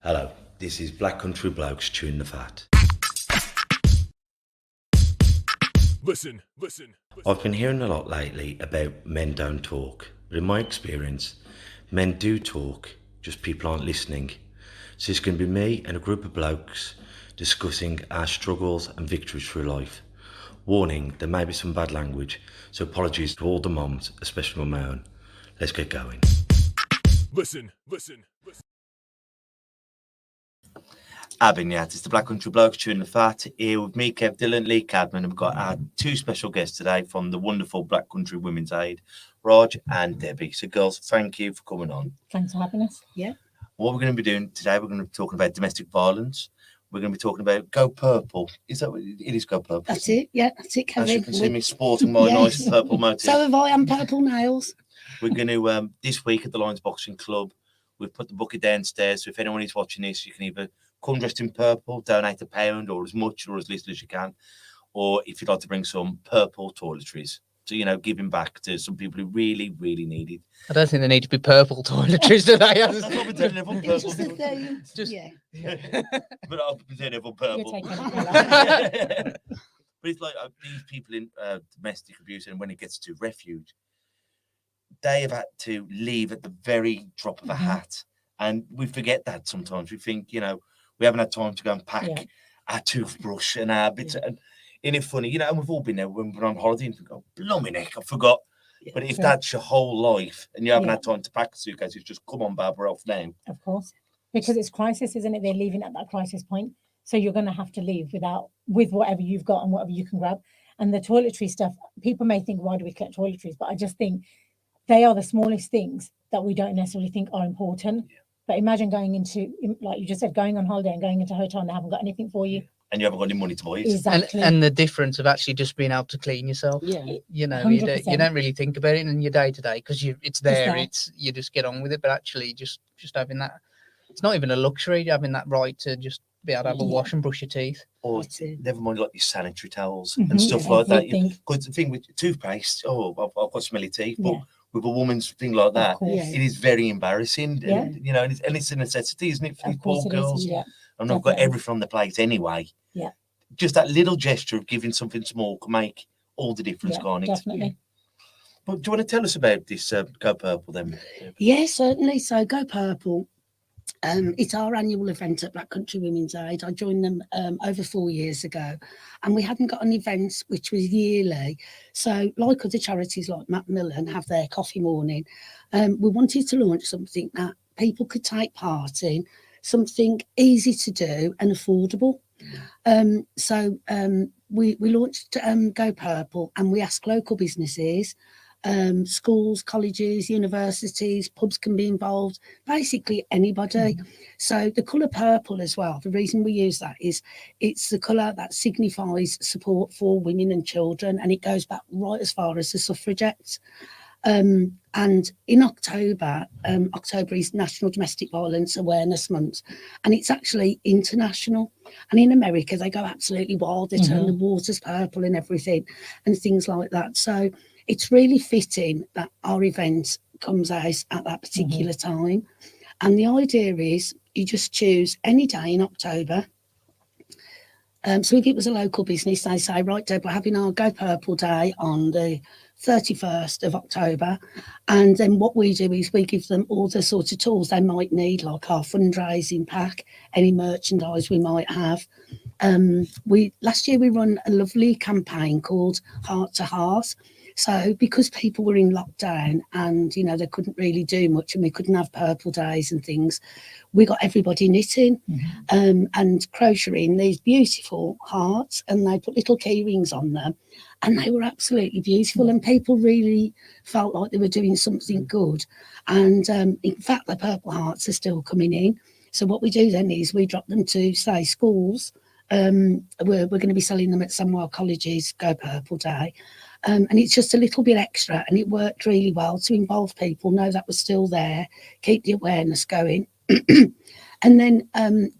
Hello, this is Black Country Blokes chewing the fat. Listen. I've been hearing a lot lately about men don't talk, but in my experience, men do talk, just people aren't listening. So it's going to be me and a group of blokes discussing our struggles and victories through life. Warning, there may be some bad language, so apologies to all the moms, especially my own. Let's get going. Listen. Abinyat, it's the Black Country Blokes chewing the fat. Here with me, Kev Dillon, Lee Cadman, and we've got our two special guests today from the wonderful Black Country Women's Aid, Raj and Debbie. So, girls, thank you for coming on. Thanks for having us. Yeah. What we're going to be doing today, we're going to be talking about domestic violence. We're going to be talking about Go Purple. Is that what it is? Go Purple. That's it. Yeah, that's it, Kevin. As you can see me sporting my nice purple motif. So have I, and purple nails. We're going to, this week at the Lions Boxing Club, we've put the bucket downstairs. So if anyone is watching this, you can either come dressed in purple, donate £1 or as much or as little as you can. Or if you'd like to bring some purple toiletries. So, giving back to some people who really, really need it. I don't think they need to be purple toiletries today. That's what we're doing, everyone It's purple. just a thing. Yeah. But I'll pretend everyone purple. You're taking it. But it's like these people in domestic abuse, and when it gets to refuge, they have had to leave at the very drop of a hat. And we forget that sometimes. We think, we haven't had time to go and pack our toothbrush and our bits. And isn't it funny? And we've all been there when we're on holiday and think, oh, blimey neck, I forgot. Yeah, but if that's your whole life and you haven't had time to pack a suitcase, it's just, come on, Barbara, off now. Of course. Because it's crisis, isn't it? They're leaving at that crisis point. So you're going to have to leave with whatever you've got and whatever you can grab. And the toiletry stuff, people may think, why do we collect toiletries? But I just think they are the smallest things that we don't necessarily think are important. Yeah. But imagine going into, like you just said, going on holiday and going into a hotel and they haven't got anything for you. And you haven't got any money to buy it. Exactly. And the difference of actually just being able to clean yourself. Yeah. You don't really think about it in your day to day because it's there. You just get on with it. But actually just having that, it's not even a luxury having that right to just be able to have a wash and brush your teeth. Or never mind like your sanitary towels and stuff like that. Because the thing with toothpaste, I've got smelly teeth. But with a woman's thing like that, it is very embarrassing. Yeah. And it's a necessity, isn't it, for these poor girls? Yeah. And I've got everything on the plate anyway. Yeah. Just that little gesture of giving something small can make all the difference, can't it? Definitely. But do you want to tell us about this Go Purple then? Yeah, certainly. So Go Purple, it's our annual event at Black Country Women's Aid. I joined them over 4 years ago, and we hadn't got an event which was yearly. So like other charities like Macmillan have their coffee morning, we wanted to launch something that people could take part in, something easy to do and affordable. So we launched Go Purple, and we asked local businesses, schools, colleges, universities, pubs can be involved, basically anybody. So the colour purple as well, the reason we use that is it's the colour that signifies support for women and children, and it goes back right as far as the suffragettes. And in October is National Domestic Violence Awareness Month, and it's actually international. And in America, they go absolutely wild. They turn the waters purple and everything and things like that. So it's really fitting that our event comes out at that particular time. And the idea is you just choose any day in October. So if it was a local business, they say, right, Deb, we're having our Go Purple Day on the 31st of October. And then what we do is we give them all the sorts of tools they might need, like our fundraising pack, any merchandise we might have. Last year we run a lovely campaign called Heart to Heart. So because people were in lockdown and, they couldn't really do much and we couldn't have purple days and things, we got everybody knitting and crocheting these beautiful hearts, and they put little key rings on them, and they were absolutely beautiful, and people really felt like they were doing something good. And in fact, the purple hearts are still coming in. So what we do then is we drop them to, say, schools. We're going to be selling them at some of our colleges, Go Purple Day. And it's just a little bit extra, and it worked really well to involve people, know that was still there, keep the awareness going. And then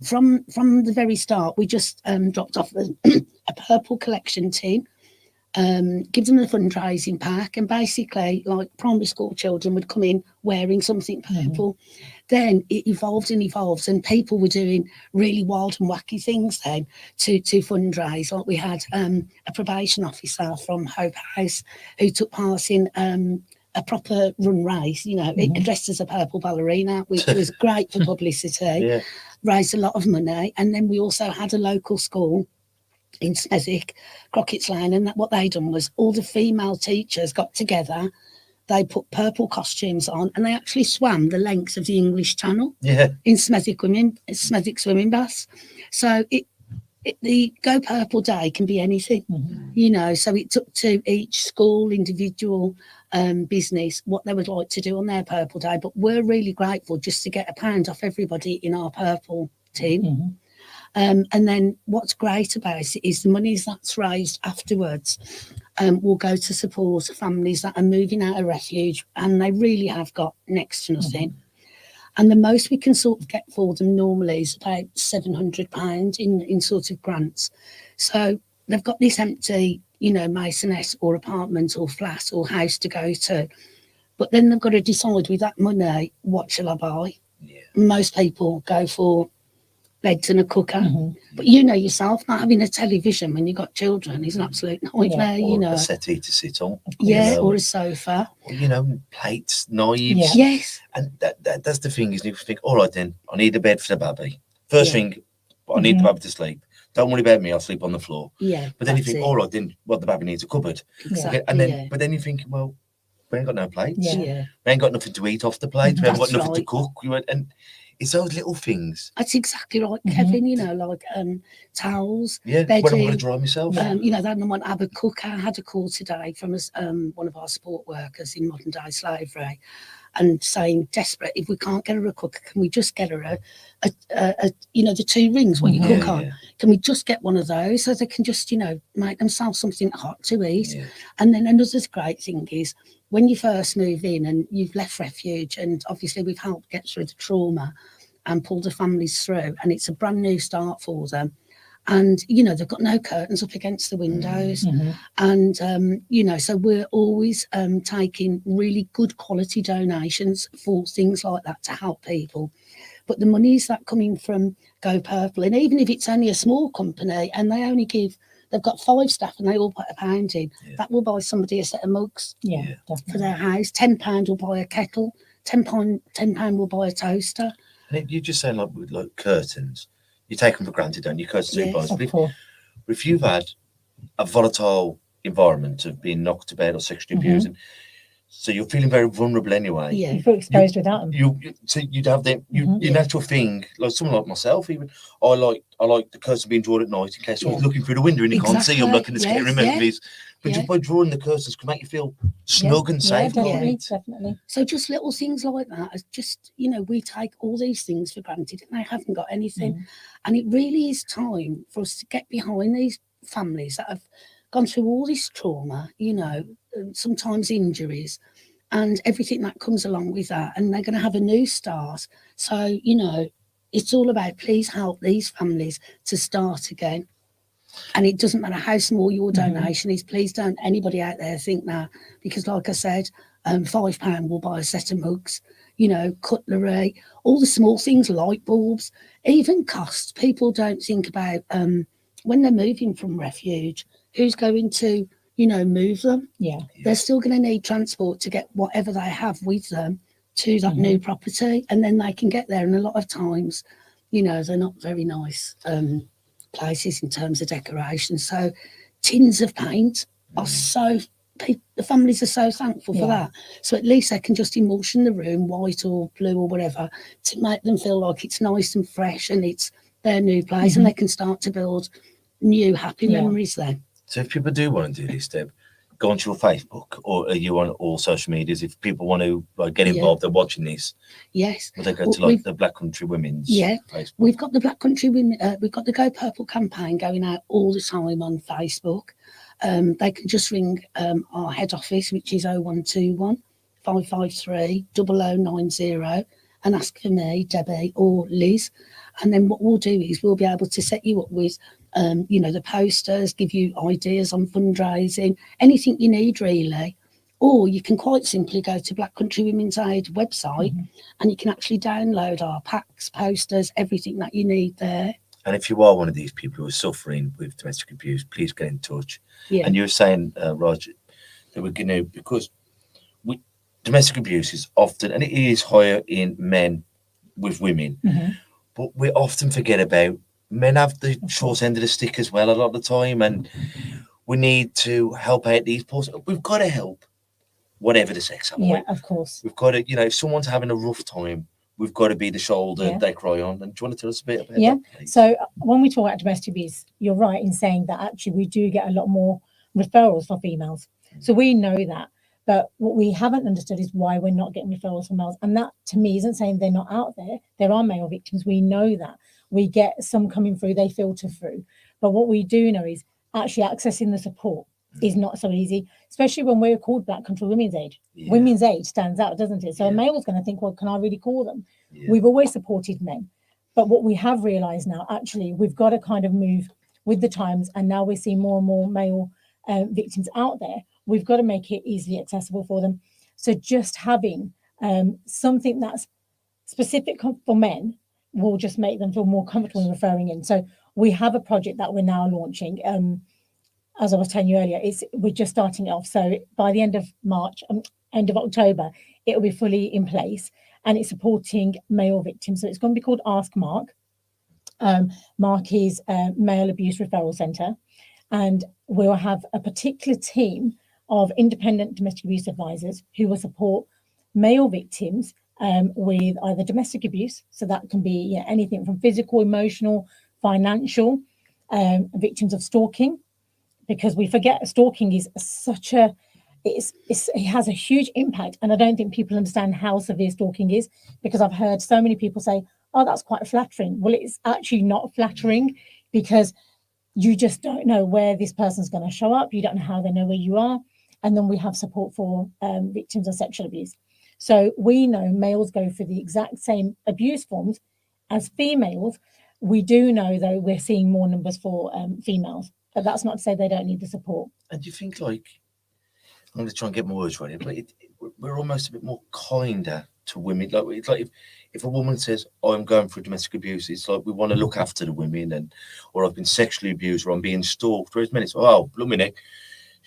from the very start, we just dropped off a purple collection tin. give them the fundraising pack, and basically, like primary school children would come in wearing something purple. Then it evolved and evolved, and people were doing really wild and wacky things then to fundraise. Like we had a probation officer from Hope House who took part in a proper run race, dressed as a purple ballerina, which was great for publicity, raised a lot of money. And then we also had a local school in Smethwick, Crockett's Lane, and what they done was all the female teachers got together, they put purple costumes on, and they actually swam the length of the English Channel in Smethwick swimming baths. So the Go Purple Day can be anything, so it's up to each school, individual business, what they would like to do on their Purple Day. But we're really grateful just to get £1 off everybody in our purple team. And then what's great about it is the monies that's raised afterwards will go to support families that are moving out of refuge, and they really have got next to nothing. And the most we can sort of get for them normally is about £700 in sort of grants. So they've got this empty, masonette or apartment or flat or house to go to, but then they've got to decide with that money, what shall I buy? Most people go for beds and a cooker, but yourself, not having a television when you've got children is an absolute nightmare. Or a settee to sit on, or a sofa, or plates, knives. Yes, and that's the thing, is you think, all right, then I need a bed for the baby. First thing, I need the baby to sleep. Don't worry about me, I'll sleep on the floor. But then you think, all right, then the baby needs a cupboard. Exactly. And then but then you think, well, we ain't got no plates. Yeah. We ain't got nothing to eat off the plate. We haven't got nothing to cook. And it's those little things. That's exactly right, Kevin. Like towels, when I'm going to dry myself. They don't want to have a cooker. I had a call today from one of our support workers in modern day slavery, and saying, desperate, if we can't get her a cooker, can we just get her the 2 rings what you cook on? Can we just get one of those so they can just make themselves something hot to eat? And then another great thing is, when you first move in and you've left refuge, and obviously we've helped get through the trauma and pull the families through, and it's a brand new start for them. And, they've got no curtains up against the windows. And, so we're always taking really good quality donations for things like that to help people. But the monies that come in from Go Purple, and even if it's only a small company and they've got 5 staff and they all put £1 in, that will buy somebody a set of mugs for their house. £10 will buy a kettle, £10 will buy a toaster. And you're just saying, like curtains, you take them for granted, don't you? Curtains, but if you've had a volatile environment of being knocked about or sexually abused, and so you're feeling very vulnerable anyway. You feel exposed without them. So you'd have the natural thing, like someone like myself, even I like the curtain being drawn at night in case someone's looking through the window and you can't see them, like in the scary movies. But just by drawing the curtains can make you feel snug and safe. Definitely. So just little things like that. Just we take all these things for granted, and they haven't got anything. And it really is time for us to get behind these families that have gone through all this trauma, sometimes injuries and everything that comes along with that, and they're going to have a new start. So it's all about, please help these families to start again. And it doesn't matter how small your donation is. Please don't anybody out there think that, because like I said, £5 will buy a set of mugs, cutlery, all the small things, light bulbs, even costs. People don't think about when they're moving from refuge, who's going to move them. They're still going to need transport to get whatever they have with them to that new property, and then they can get there. And a lot of times they're not very nice places in terms of decoration. So tins of paint are the families are so thankful for that. So at least they can just emulsion the room white or blue or whatever to make them feel like it's nice and fresh and it's their new place, and they can start to build new happy memories then. So if people do want to do this, Deb, go onto your Facebook, or are you on all social medias? If people want to get involved, they're watching this. Yes. Will they go to the Black Country Women's Facebook? We've got the Black Country Women, we've got the Go Purple campaign going out all the time on Facebook. They can just ring our head office, which is 0121 553 0090, and ask for me, Debbie or Liz. And then what we'll do is we'll be able to set you up with The posters give you ideas on fundraising, anything you need really. Or you can quite simply go to Black Country Women's Aid website and you can actually download our packs, posters, everything that you need there. And if you are one of these people who are suffering with domestic abuse, please get in touch. Yeah. And you were saying, Roger, that we're going to, because domestic abuse is often, and it is higher in men with women, but we often forget about men have the short end of the stick as well a lot of the time, and we need to help out these poor. We've got to help, whatever the sex. Yeah, of course. We've got to, if someone's having a rough time, we've got to be the shoulder they cry on. And do you want to tell us a bit about that, please? So when we talk about domestic abuse, you're right in saying that actually we do get a lot more referrals for females. So we know that. But what we haven't understood is why we're not getting referrals from males. And that, to me, isn't saying they're not out there. There are male victims. We know that. We get some coming through, they filter through. But what we do know is actually accessing the support is not so easy, especially when we're called Black Country Women's Aid. Yeah. Women's Aid stands out, doesn't it? So a male's going to think, well, can I really call them? Yeah. We've always supported men. But what we have realised now, actually, we've got to kind of move with the times. And now we're seeing more and more male victims out there. We've got to make it easily accessible for them. So just having something that's specific for men will just make them feel more comfortable in referring in. So we have a project that we're now launching. As I was telling you earlier, we're just starting it off. So by the end of March, end of October, it will be fully in place, and it's supporting male victims. So it's going to be called Ask Mark. Mark is Male Abuse Referral Centre, and we'll have a particular team of independent domestic abuse advisors who will support male victims with either domestic abuse, so that can be anything from physical, emotional, financial, victims of stalking, because we forget stalking is such a, it has a huge impact, and I don't think people understand how severe stalking is, because I've heard so many people say, oh, that's quite flattering. Well, it's actually not flattering, because you just don't know where this person's going to show up. You don't know how they know where you are. And then we have support for victims of sexual abuse. So we know males go through the exact same abuse forms as females. We do know, though, we're seeing more numbers for females, but that's not to say they don't need the support. And do you think, I'm going to try and get my words right, but we're almost a bit more kinder to women. It's like if a woman says, oh, I'm going through domestic abuse, it's like we want to look after the women, or I've been sexually abused, or I'm being stalked. Whereas men, it's, oh, blooming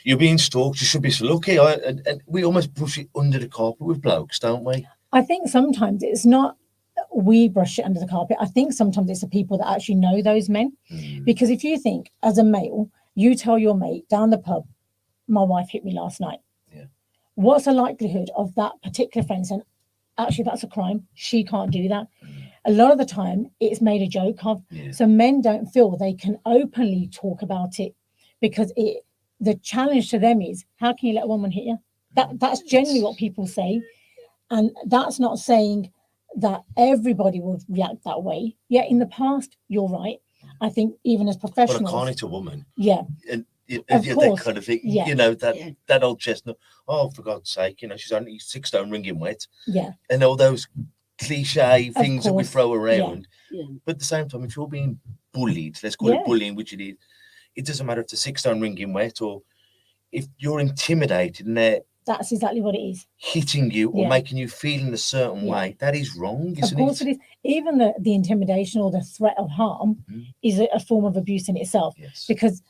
you're being stalked, you should be so lucky. And we almost brush it under the carpet with blokes, don't we? I think sometimes it's not we brush it under the carpet. I think sometimes it's the people that actually know those men. Because if you think, as a male, you tell your mate down the pub, my wife hit me last night. Yeah. What's the likelihood of that particular friend saying, actually, that's a crime. She can't do that. A lot of the time, it's made a joke of. Yeah. So men don't feel they can openly talk about it, because the challenge to them is, how can you let a woman hit you? That's generally what people say. And that's not saying that everybody would react that way. Yeah, in the past, you're right. I think even as professionals. Well, I can't hit a woman. Yeah. And Of course. that kind of thing. Yeah. That old chestnut. Oh, for God's sake, she's only 6 stone wringing wet. Yeah. And all those cliche things that we course. throw around. Yeah. But at the same time, if you're being bullied, let's call it bullying, which it is, it doesn't matter if it's 6 stone wringing wet, or if you're intimidated and they're That's exactly what it is. hitting you or making you feel in a certain way, that is wrong, isn't it? Of course it is. Even the intimidation or the threat of harm is a form of abuse in itself. Yes. Because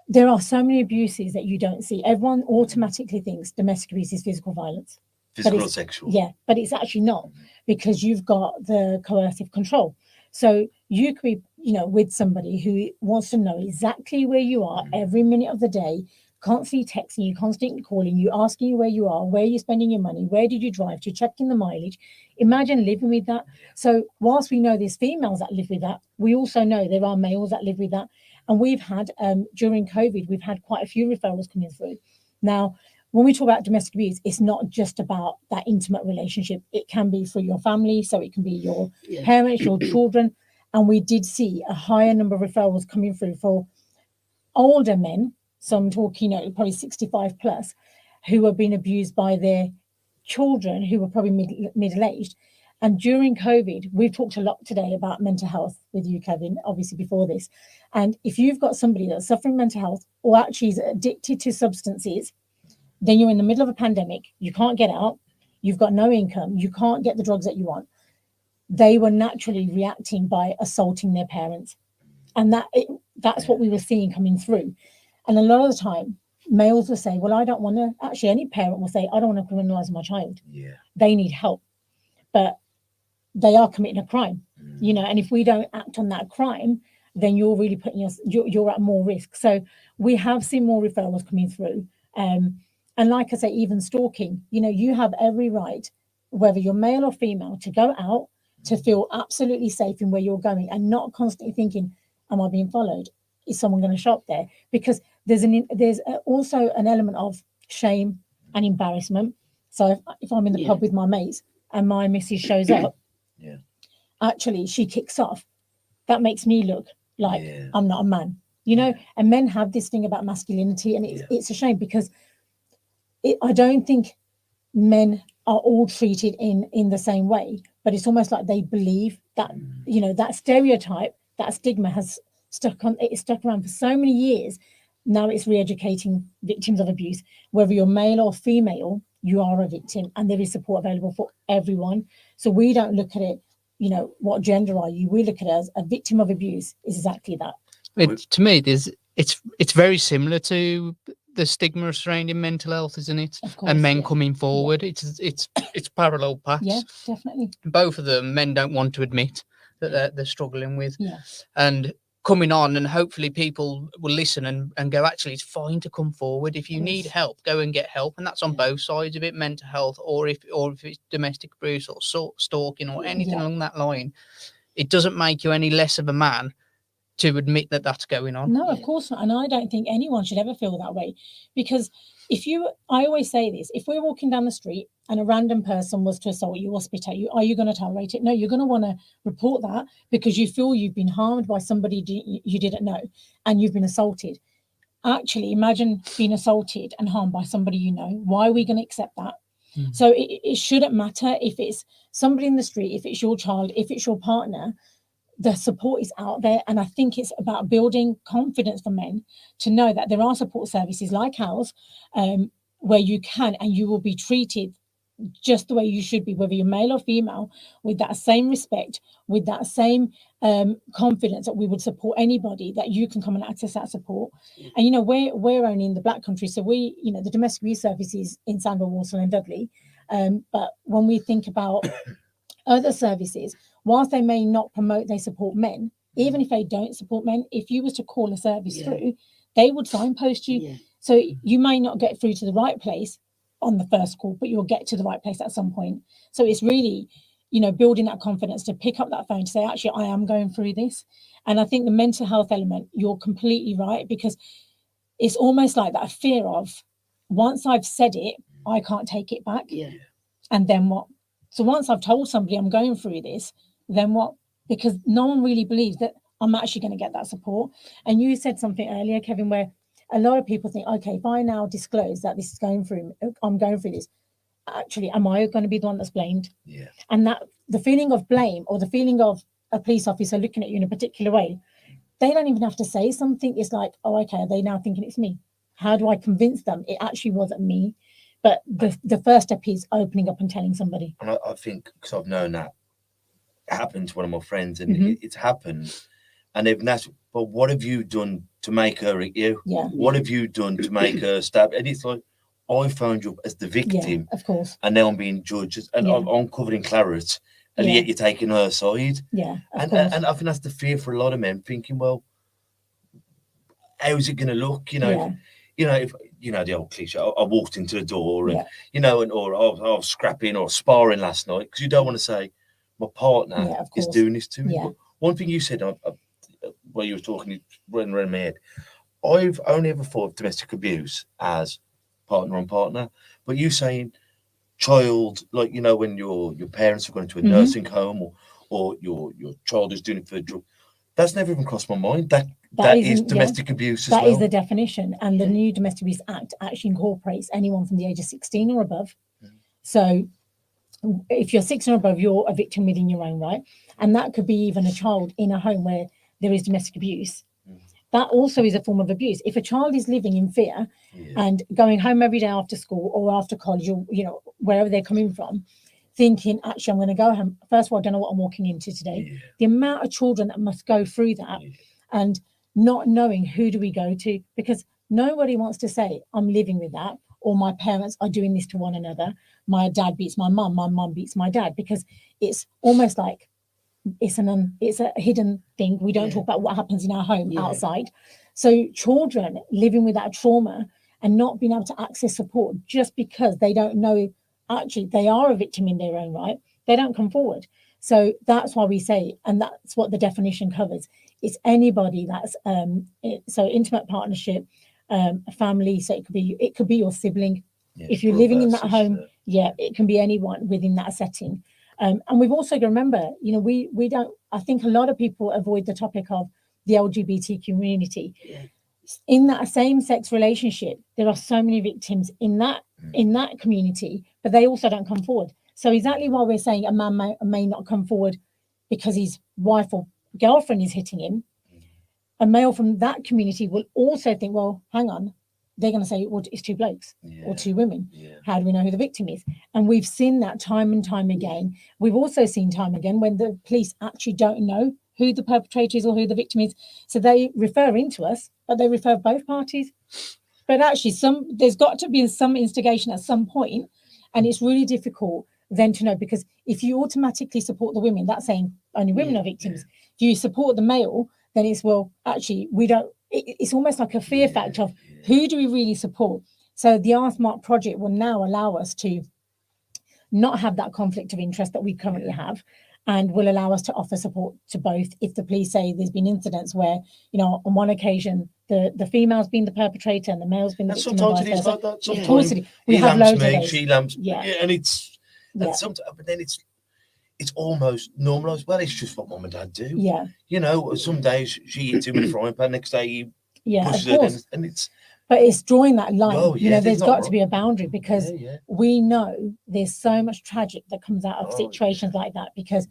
there are so many abuses that you don't see. Everyone automatically thinks domestic abuse is physical violence. Physical or sexual. Yeah, but it's actually not, because you've got the coercive control. So you could be, with somebody who wants to know exactly where you are every minute of the day, constantly texting you, constantly calling you, asking you where you are, where you're spending your money, where did you drive to, checking the mileage. Imagine living with that. So whilst we know there's females that live with that, we also know there are males that live with that. And we've had, during COVID, we've had quite a few referrals coming through. Now, when we talk about domestic abuse, it's not just about that intimate relationship. It can be for your family, so it can be your parents, your children. And we did see a higher number of referrals coming through for older men. So I'm talking, probably 65 plus, who have been abused by their children, who were probably middle-aged. And during COVID, we've talked a lot today about mental health with you, Kevin, obviously before this. And if you've got somebody that's suffering mental health or actually is addicted to substances, then you're in the middle of a pandemic, you can't get out, you've got no income, you can't get the drugs that you want. They were naturally reacting by assaulting their parents. And that's what we were seeing coming through. And a lot of the time, males will say, well, I don't want to, actually any parent will say, I don't want to criminalize my child. Yeah. They need help. But they are committing a crime, you know, and if we don't act on that crime, then you're really putting you're at more risk. So we have seen more referrals coming through. And like I say, even stalking, you know, you have every right, whether you're male or female, to go out, to feel absolutely safe in where you're going and not constantly thinking, am I being followed? Is someone going to shop there? Because there's also an element of shame and embarrassment. So if I'm in the pub with my mates and my missus shows up, actually she kicks off. That makes me look like I'm not a man, you know. And men have this thing about masculinity, and it's a shame because I don't think men are all treated in the same way, but it's almost like they believe that, you know, that stereotype, that stigma has stuck around for so many years. Now it's re-educating victims of abuse. Whether you're male or female, you are a victim, and there is support available for everyone. So we don't look at it, you know, what gender are you? We look at it as a victim of abuse is exactly that. To me, it's very similar to the stigma surrounding mental health, isn't it? Of course, and men coming forward. It's parallel paths. Yeah, definitely. Both of them, men don't want to admit that they're struggling with. Yeah. And coming on, and hopefully people will listen and go, actually, it's fine to come forward. If you need help, go and get help. And that's on both sides of it, mental health, or if it's domestic abuse or stalking or anything along that line. It doesn't make you any less of a man to admit that that's going on. No, of course not. And I don't think anyone should ever feel that way, because I always say this, if we're walking down the street and a random person was to assault you or spit at you, are you going to tolerate it? No, you're going to want to report that because you feel you've been harmed by somebody you didn't know and you've been assaulted. Actually, imagine being assaulted and harmed by somebody you know. Why are we going to accept that? So it shouldn't matter if it's somebody in the street, if it's your child, if it's your partner. The support is out there, and I think it's about building confidence for men to know that there are support services like ours, where you can and you will be treated just the way you should be, whether you're male or female, with that same respect, with that same confidence that we would support anybody, that you can come and access that support. And you know, we're only in the Black country, so we, you know, the domestic abuse services in Sandwell, Walsall and Dudley, but when we think about other services, whilst they may not promote, they support men. Even if they don't support men, if you was to call a service through, they would signpost you. So you may not get through to the right place on the first call, but you'll get to the right place at some point. So it's really, you know, building that confidence to pick up that phone to say, actually, I am going through this. And I think the mental health element, you're completely right, because it's almost like that fear of, once I've said it, I can't take it back. And then what? So once I've told somebody I'm going through this, then what? Because no one really believes that I'm actually going to get that support. And you said something earlier, Kevin, where a lot of people think, okay, if I now disclose that this is I'm going through this, actually, am I going to be the one that's blamed? And that the feeling of blame, or the feeling of a police officer looking at you in a particular way, they don't even have to say something. It's like, oh, okay, are they now thinking it's me? How do I convince them it actually wasn't me? But the first step is opening up and telling somebody. And I think, because I've known that happened to one of my friends, and it's happened, and they've naturally, but what have you done to make her hit you? What have you done to make her stab? And it's like, I found you as the victim, of course, and now I'm being judged, and I'm covered in claret, and yet you're taking her side. And I think that's the fear for a lot of men, thinking, well, how's it going to look? You know, if you know the old cliche, I walked into the door, and you know, or I was scrapping or sparring last night, because you don't want to say my partner is doing this to me. But one thing you said, while you were talking, it ran around my head. I've only ever thought of domestic abuse as partner on partner, but you saying child, like, you know, when your parents are going to a nursing home, or your child is doing it for a drug, that's never even crossed my mind. That is domestic abuse as well. That is the definition, and the new Domestic Abuse Act actually incorporates anyone from the age of 16 or above. So if you're 6 and above, you're a victim within your own right. And that could be even a child in a home where there is domestic abuse. That also is a form of abuse. If a child is living in fear and going home every day after school or after college, or wherever they're coming from, thinking, actually, I'm going to go home. First of all, I don't know what I'm walking into today. The amount of children that must go through that and not knowing who do we go to, because nobody wants to say, I'm living with that, or my parents are doing this to one another. My dad beats my mum beats my dad, because it's almost like it's a hidden thing. We don't talk about what happens in our home outside. So children living with that trauma and not being able to access support just because they don't know actually they are a victim in their own right, they don't come forward. So that's why we say, and that's what the definition covers, it's anybody that's so intimate partnership, a family. So it could be your sibling. If you're living in that home, it can be anyone within that setting. And we've also got to remember, we don't, I think a lot of people avoid the topic of the LGBT community. In that same-sex relationship, there are so many victims in that community, but they also don't come forward. So exactly why we're saying a man may not come forward because his wife or girlfriend is hitting him, a male from that community will also think, well, hang on, they're going to say, well, it's two blokes or two women. How do we know who the victim is? And we've seen that time and time again. We've also seen time again when the police actually don't know who the perpetrator is or who the victim is. So they refer into us, but they refer both parties. But actually, there's got to be some instigation at some point, and it's really difficult then to know, because if you automatically support the women, that's saying only women are victims. If you support the male, then it's, well, actually, we don't. It's almost like a fear factor of who do we really support. So the Arthmark project will now allow us to not have that conflict of interest that we currently have, and will allow us to offer support to both. If the police say there's been incidents where, on one occasion, the female's been the perpetrator and the male's been the victim. Sometimes it is like that. Of course it is. We have loads of those. She lamps me, and it's sometimes, but then it's almost normalised. Well, it's just what mum and dad do. Some days she eats him in a frying pan, next day he pushes it, and it's. But it's drawing that line. There's got to be a boundary, because we know there's so much tragic that comes out of situations like that, because,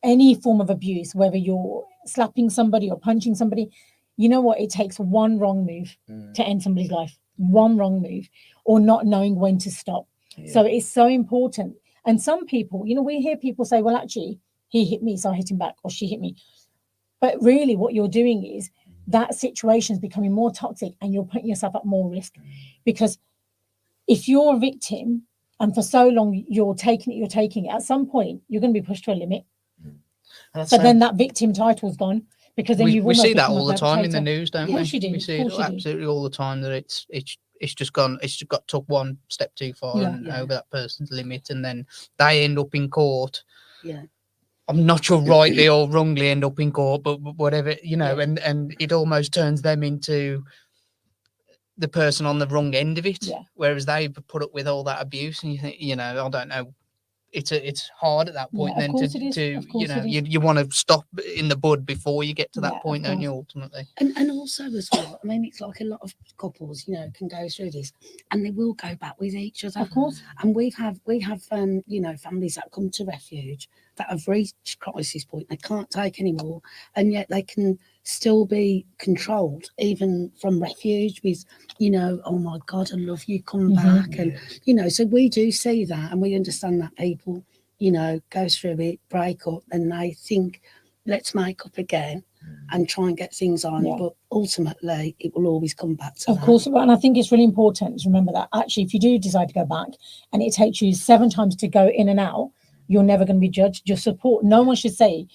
any form of abuse, whether you're slapping somebody or punching somebody, it takes one wrong move to end somebody's life, one wrong move, or not knowing when to stop. So it's so important. And some people, we hear people say, well, actually, he hit me, so I hit him back, or she hit me. But really what you're doing is, that situation is becoming more toxic and you're putting yourself at more risk. Because if you're a victim and for so long you're taking it, at some point you're going to be pushed to a limit. So then that victim title's gone, because then we see that all the time in the news, don't we? We see it absolutely all the time, that it's just gone, it's just got took one step too far and over that person's limit, and then they end up in court. I'm not sure rightly or wrongly end up in court, but whatever, and it almost turns them into the person on the wrong end of it, whereas they put up with all that abuse, and you think, I don't know, it's hard at that point then you want to stop in the bud before you get to that point, don't you, ultimately? And also as well, I mean, it's like a lot of couples, can go through this and they will go back with each other. Of course. And we have families that come to refuge that have reached crisis point, they can't take anymore, and yet they can still be controlled even from refuge with, oh my God, I love you, come back. And, so we do see that, and we understand that people, go through it, break up, and they think, let's make up again and try and get things on. But ultimately, it will always come back to that. Of course, and I think it's really important to remember that actually, if you do decide to go back and it takes you 7 times to go in and out, you're never going to be judged. Your support, no one should say.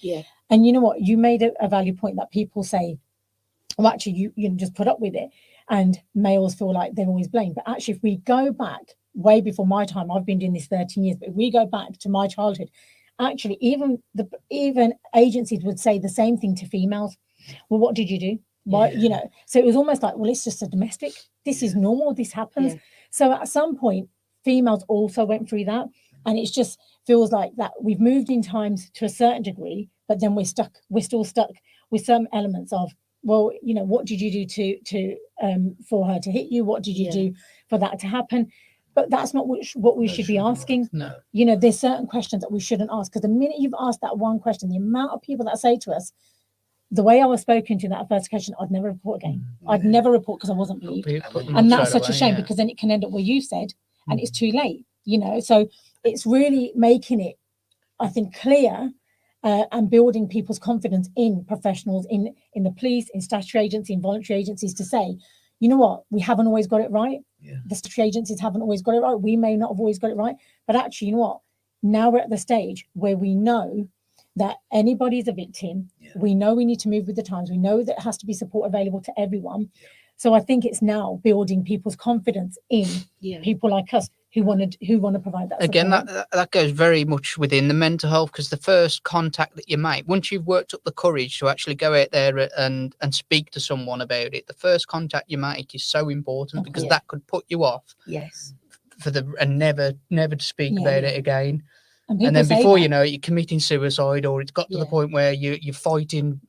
And you know what? You made a valid point that people say, well, actually, you just put up with it. And males feel like they're always blamed. But actually, if we go back way before my time, I've been doing this 13 years, but if we go back to my childhood, actually, even agencies would say the same thing to females. Well, what did you do? Why, so it was almost like, well, it's just a domestic. This is normal. This happens. So at some point, females also went through that. And it just feels like that we've moved in times to a certain degree, but then we're still stuck with some elements of, well, what did you do to for her to hit you? What did you do for that to happen? But that's not what we should be asking. No. You know, there's certain questions that we shouldn't ask, because the minute you've asked that one question, the amount of people that say to us, the way I was spoken to that first question, I'd never report again. I'd never report because I wasn't believed. And that's such a shame, because then it can end up where you said, and it's too late, you know. So it's really making it, I think, clear and building people's confidence in professionals, in the police, in statutory agency, in voluntary agencies, to say, you know what, we haven't always got it right. The statutory agencies haven't always got it right. We may not have always got it right. But actually, you know what, now we're at the stage where we know that anybody's a victim. We know we need to move with the times. We know that it has to be support available to everyone. So I think it's now building people's confidence in people like us who want to provide that again support. that goes very much within the mental health, because the first contact that you make, once you've worked up the courage to actually go out there and speak to someone about it, the first contact you make is so important, because that could put you off and never to speak about it again. And then before you know it, you're committing suicide, or it's got to the point where you're fighting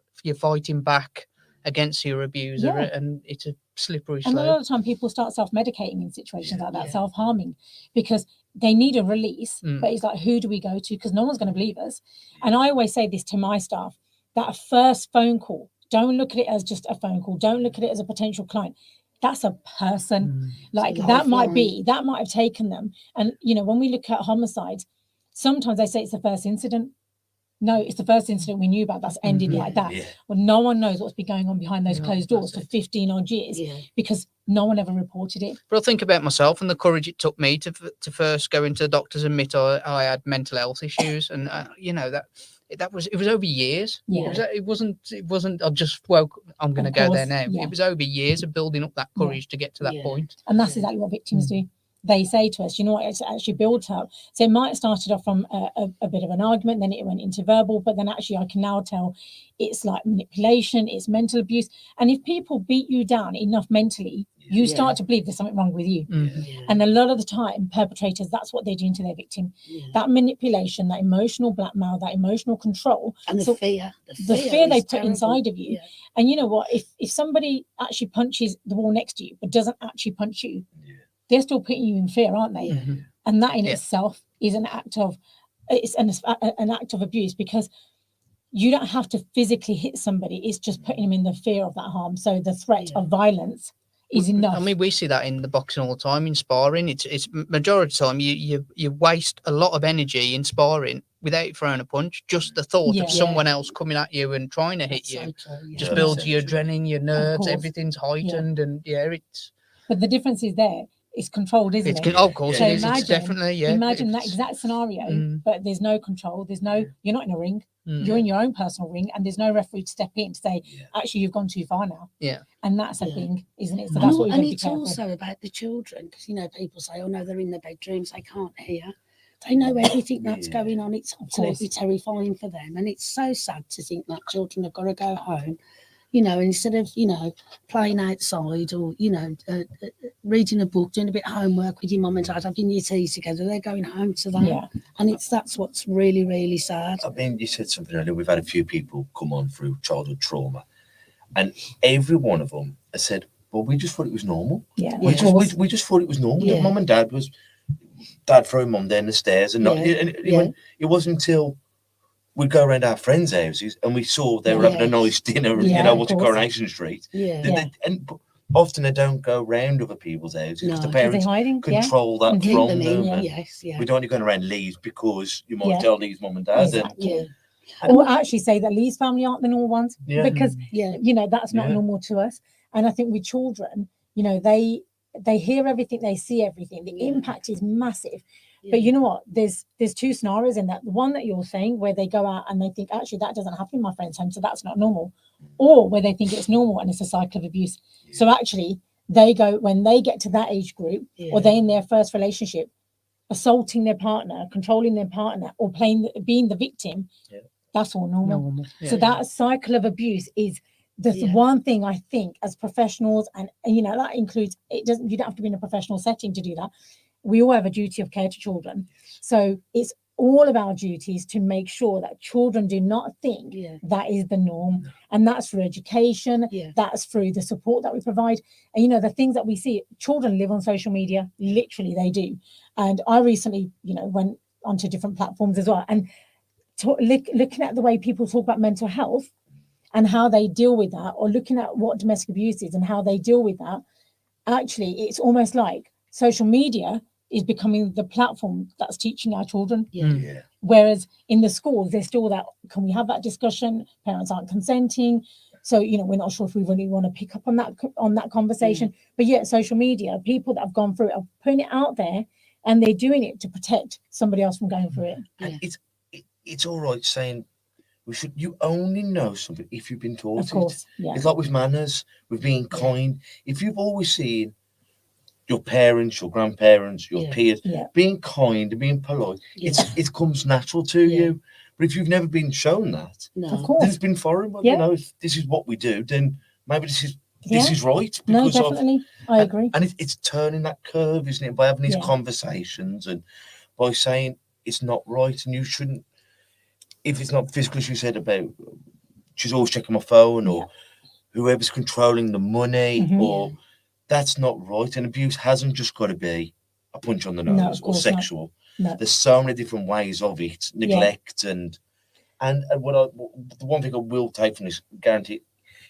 back against your abuser, and it's a slippery slope. And a lot of the time people start self-medicating in situations like that, self-harming, because they need a release. But it's like, who do we go to? Because no one's going to believe us. And I always say this to my staff, that a first phone call, don't look at it as just a phone call. Don't look at it as a potential client. That's a person. Like that might have taken them. And, you know, when we look at homicides, sometimes they say it's the first incident. No, it's the first incident we knew about that's ended like that. Well, no one knows what's been going on behind those closed doors for 15 odd years, because no one ever reported it. But I think about myself and the courage it took me to first go into the doctors and admit I had mental health issues, and you know, it was over years. It wasn't I just, well, I'm going to go there now. It was over years of building up that courage to get to that point. And that's exactly what victims do. They say to us, you know what, it's actually built up. So it might have started off from a bit of an argument, then it went into verbal, but then actually I can now tell it's like manipulation, it's mental abuse. And if people beat you down enough mentally, you start to believe there's something wrong with you. And a lot of the time, perpetrators, that's what they're doing to their victim. That manipulation, that emotional blackmail, that emotional control. And the fear they put inside of you. And you know what, if somebody actually punches the wall next to you, but doesn't actually punch you, they're still putting you in fear, aren't they? And that in itself is an act of abuse, because you don't have to physically hit somebody. It's just putting them in the fear of that harm. So the threat of violence is enough. I mean, we see that in the boxing all the time, in sparring. It's majority of the time you waste a lot of energy in sparring without throwing a punch. Just the thought of someone else coming at you and trying to hit you just builds your adrenaline, your nerves, everything's heightened, and it's. But the difference is there. It's controlled, isn't it? Of course, so it is. It's definitely, Imagine that exact scenario, but there's no control. There's no. You're not in a ring. You're in your own personal ring, and there's no referee to step in to say, actually, you've gone too far now. And that's a thing, isn't it? So that's what and it's also about the children, because you know people say, oh no, they're in their bedrooms, they can't hear. They know everything that's going on. It's absolutely terrifying for them, and it's so sad to think that children have got to go home. You know, instead of, you know, playing outside or, you know, reading a book, doing a bit of homework with your mum and dad, having your tea together, they're going home to that. And that's what's really, really sad. I mean, you said something earlier. We've had a few people come on through childhood trauma, and every one of them has said, well, we just thought it was normal. We just thought it was normal. Mum and dad throwing mum down the stairs. And it wasn't until we'd go around our friends' houses and we saw they were having a nice dinner, you know, what's Coronation Street. And often they don't go round other people's houses because the parents control that from them. We don't want you going around Lee's because you might tell Lee's mum and dad. Or actually say that Lee's family aren't the normal ones, because, you know, that's not normal to us. And I think with children, you know, they hear everything, they see everything. The impact is massive. But you know what? There's two scenarios in that. The one that you're saying, where they go out and they think, actually, that doesn't happen in my friend's home, so that's not normal. Or where they think it's normal and it's a cycle of abuse. So actually, they go, when they get to that age group, or they're in their first relationship, assaulting their partner, controlling their partner, or being the victim, that's all normal. So that cycle of abuse is the one thing I think as professionals, and you know, that includes, you don't have to be in a professional setting to do that. We all have a duty of care to children. So it's all of our duties to make sure that children do not think that is the norm. And that's through education, that's through the support that we provide. And, you know, the things that we see, children live on social media, literally they do. And I recently, you know, went onto different platforms as well. And looking at the way people talk about mental health and how they deal with that, or looking at what domestic abuse is and how they deal with that, actually, it's almost like social media is becoming the platform that's teaching our children. Whereas in the schools, there's still that, can we have that discussion? Parents aren't consenting. So, you know, we're not sure if we really want to pick up on that conversation. But yet social media, people that have gone through it are putting it out there, and they're doing it to protect somebody else from going through it. And it's all right saying you only know something if you've been taught Of course, it. It's like with manners, with being kind. If you've always seen your parents, your grandparents, your peers being kind and being polite, it comes natural to you. But if you've never been shown that, of course, then it's been foreign. But you know, if this is what we do, then maybe this is right. No, definitely, I agree. And it's turning that curve, isn't it? By having these conversations and by saying it's not right, and you shouldn't. If it's not physical, as you said about, she's always checking my phone, or whoever's controlling the money, or that's not right. And abuse hasn't just got to be a punch on the nose or sexual. No. There's so many different ways of it, neglect and the one thing I will take from this, guarantee,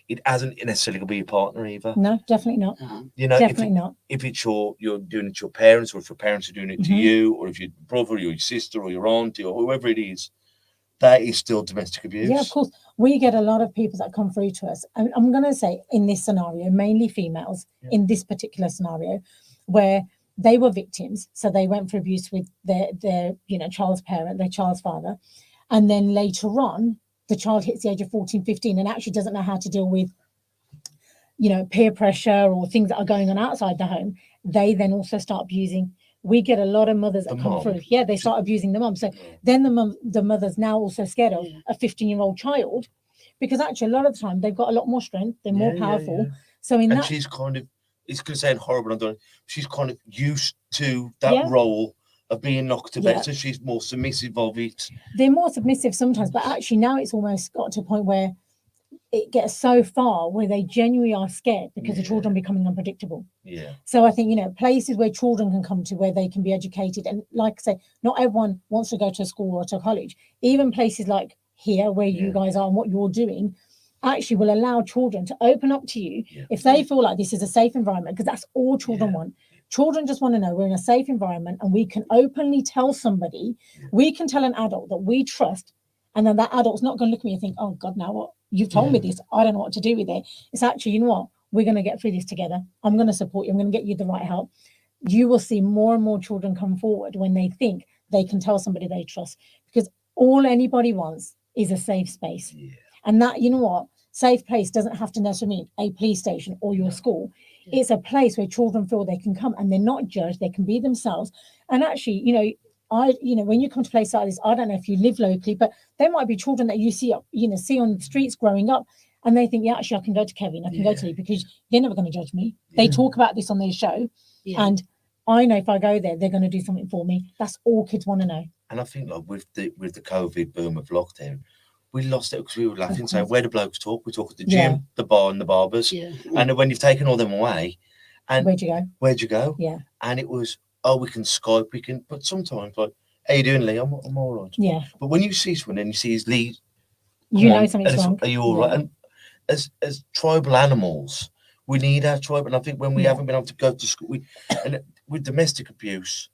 it hasn't necessarily going to be your partner either. No, definitely not. You know, definitely not. If it's you're doing it to your parents, or if your parents are doing it to you, or if your brother or your sister or your auntie or whoever it is, that is still domestic abuse. Yeah, of course. We get a lot of people that come through to us. And I'm going to say in this scenario, mainly females in this particular scenario, where they were victims. So they went for abuse with their child's parent, their child's father. And then later on, the child hits the age of 14, 15 and actually doesn't know how to deal with, you know, peer pressure or things that are going on outside the home. They then also start abusing. We get a lot of mothers that come through. Yeah, they start abusing the mom. So then the mother's now also scared of a 15-year-old child, because actually a lot of the time they've got a lot more strength. They're more powerful. So she's kind of, it's going to sound horrible, she's kind of used to that role of being knocked about. So she's more submissive of it. They're more submissive sometimes, but actually now it's almost got to a point where it gets so far where they genuinely are scared because the children are becoming unpredictable. So I think, you know, places where children can come to, where they can be educated, and like I say, not everyone wants to go to school or to college. Even places like here where you guys are and what you're doing actually will allow children to open up to you if they feel like this is a safe environment, because that's all children want. Children just want to know we're in a safe environment and we can openly tell somebody, we can tell an adult that we trust, and then that adult's not going to look at me and think, oh God, now what? You've told me this, I don't know what to do with it. It's actually, you know what? We're going to get through this together. I'm going to support you. I'm going to get you the right help. You will see more and more children come forward when they think they can tell somebody they trust, because all anybody wants is a safe space. And that, you know what? Safe place doesn't have to necessarily mean a police station or your school. It's a place where children feel they can come and they're not judged. They can be themselves. And actually, you know, when you come to places like this, I don't know if you live locally, but there might be children that you see on the streets growing up, and they think, actually, I can go to Kevin, I can go to Lee, because they're never going to judge me. They talk about this on their show, and I know if I go there, they're going to do something for me. That's all kids want to know. And I think, like with the COVID boom of lockdown, we lost it because we were laughing, saying, where do blokes talk? We talk at the gym, the bar, and the barbers. And when you've taken all them away, and where'd you go? Where'd you go? Yeah. And it was, we can Skype, but sometimes, like, how you doing, Lee? I'm all right. Yeah. But when you see someone and you see his Lee, you know something's wrong. Are you all right? And as tribal animals, we need our tribe. And I think when we haven't been able to go to school, and with domestic abuse,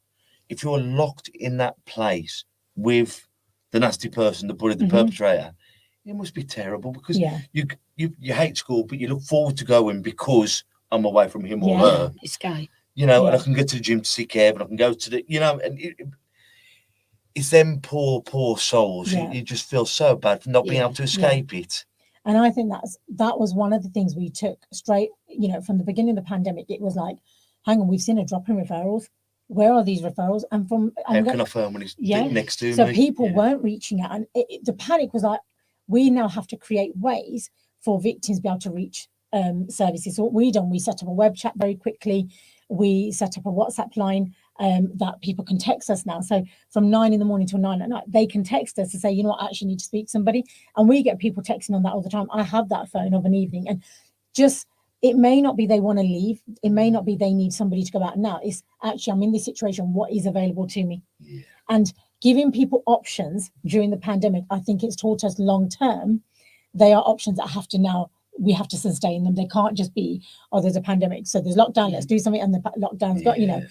if you're locked in that place with the nasty person, the bully, the perpetrator, it must be terrible, because you hate school, but you look forward to going because I'm away from him or her. It's gay. You know, and I can go to the gym to see Kev, and I can go to the, you know, and it's them poor souls. You just feel so bad for not being able to escape it. And I think that was one of the things we took straight, you know, from the beginning of the pandemic. It was like, hang on, we've seen a drop in referrals. Where are these referrals? And how can I phone when he's next to me? So people weren't reaching out, and the panic was like, we now have to create ways for victims to be able to reach services. So what we done, we set up a web chat very quickly. We set up a WhatsApp line. that people can text us now. So from 9 a.m. till 9 p.m, they can text us to say, you know what, I actually need to speak to somebody. And we get people texting on that all the time. I have that phone of an evening, and just, it may not be they want to leave. It may not be they need somebody to go out now. It's actually, I'm in this situation. What is available to me? Yeah. And giving people options during the pandemic, I think it's taught us long term, they are options that have to now, we have to sustain them. They can't just be, oh, there's a pandemic, so there's lockdown, let's do something, and the lockdown's got, you know,